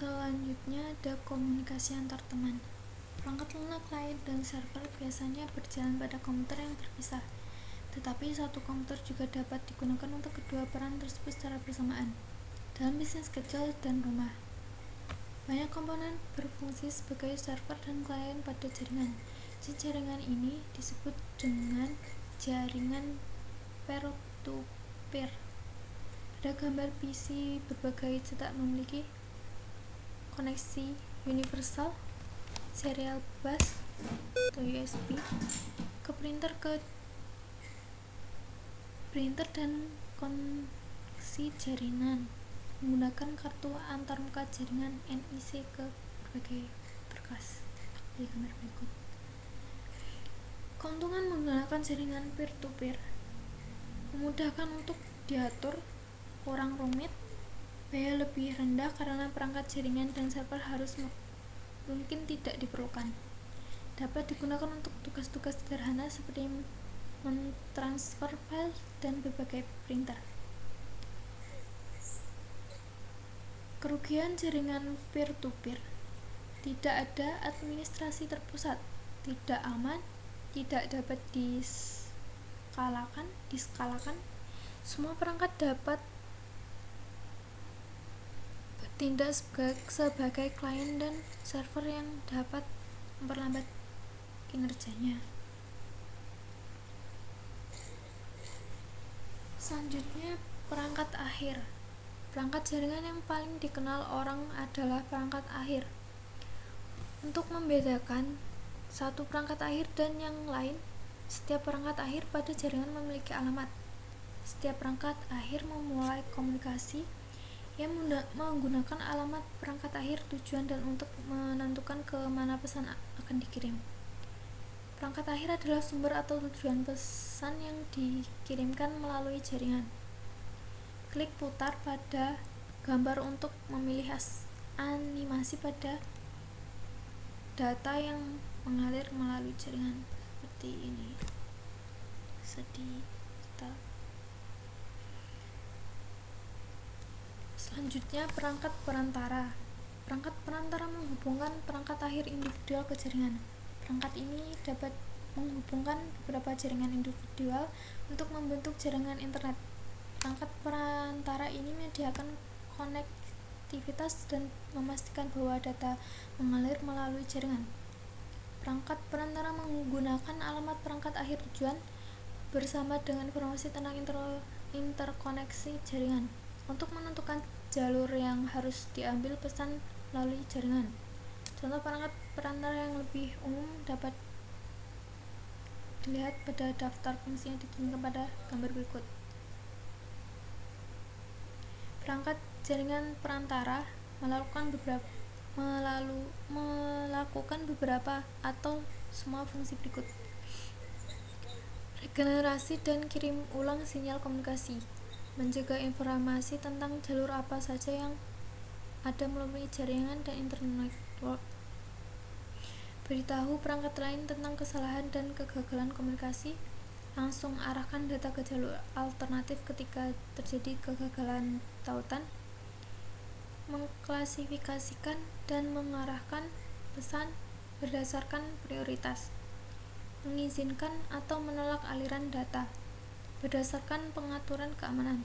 Selanjutnya ada komunikasi antar teman. Perangkat lunak client dan server biasanya berjalan pada komputer yang terpisah, tetapi satu komputer juga dapat digunakan untuk kedua peran tersebut secara bersamaan. Dalam bisnis kecil dan rumah, banyak komponen berfungsi sebagai server dan klien pada jaringan. Jaringan ini disebut dengan jaringan peer-to-peer. Pada gambar PC, berbagai cetak memiliki koneksi universal serial bus atau USB ke printer dan koneksi jaringan menggunakan kartu antarmuka jaringan NIC ke berbagai berkas. Di gambar berikut, keuntungan menggunakan jaringan peer-to-peer: memudahkan untuk diatur, kurang rumit, biaya lebih rendah karena perangkat jaringan dan server harus mungkin tidak diperlukan. Dapat digunakan untuk tugas-tugas sederhana seperti mentransfer file dan berbagai printer. Kerugian jaringan peer-to-peer: tidak ada administrasi terpusat, tidak aman, tidak dapat diskalakan. Semua perangkat dapat bertindak sebagai klien dan server yang dapat memperlambat kinerjanya. Selanjutnya, perangkat akhir. Perangkat jaringan yang paling dikenal orang adalah perangkat akhir. Untuk membedakan satu perangkat akhir dan yang lain, setiap perangkat akhir pada jaringan memiliki alamat. Setiap perangkat akhir memulai komunikasi yang menggunakan alamat perangkat akhir tujuan dan untuk menentukan ke mana pesan akan dikirim. Perangkat akhir adalah sumber atau tujuan pesan yang dikirimkan melalui jaringan. Klik putar pada gambar untuk memilih animasi pada data yang mengalir melalui jaringan seperti ini. Selanjutnya, perangkat perantara. Perangkat perantara menghubungkan perangkat akhir individual ke jaringan. Perangkat ini dapat menghubungkan beberapa jaringan individual untuk membentuk jaringan internet. Perangkat perantara ini menyediakan konektivitas dan memastikan bahwa data mengalir melalui jaringan. Perangkat perantara menggunakan alamat perangkat akhir tujuan bersama dengan informasi tentang interkoneksi jaringan untuk menentukan jalur yang harus diambil pesan melalui jaringan. Contoh perangkat perantara yang lebih umum dapat dilihat pada daftar fungsi yang ditunjukkan pada gambar berikut. Perangkat jaringan perantara melakukan beberapa atau semua fungsi berikut: regenerasi dan kirim ulang sinyal komunikasi, menjaga informasi tentang jalur apa saja yang ada melalui jaringan dan internet network, beritahu perangkat lain tentang kesalahan dan kegagalan komunikasi, langsung arahkan data ke jalur alternatif ketika terjadi kegagalan tautan, mengklasifikasikan dan mengarahkan pesan berdasarkan prioritas, mengizinkan atau menolak aliran data berdasarkan pengaturan keamanan.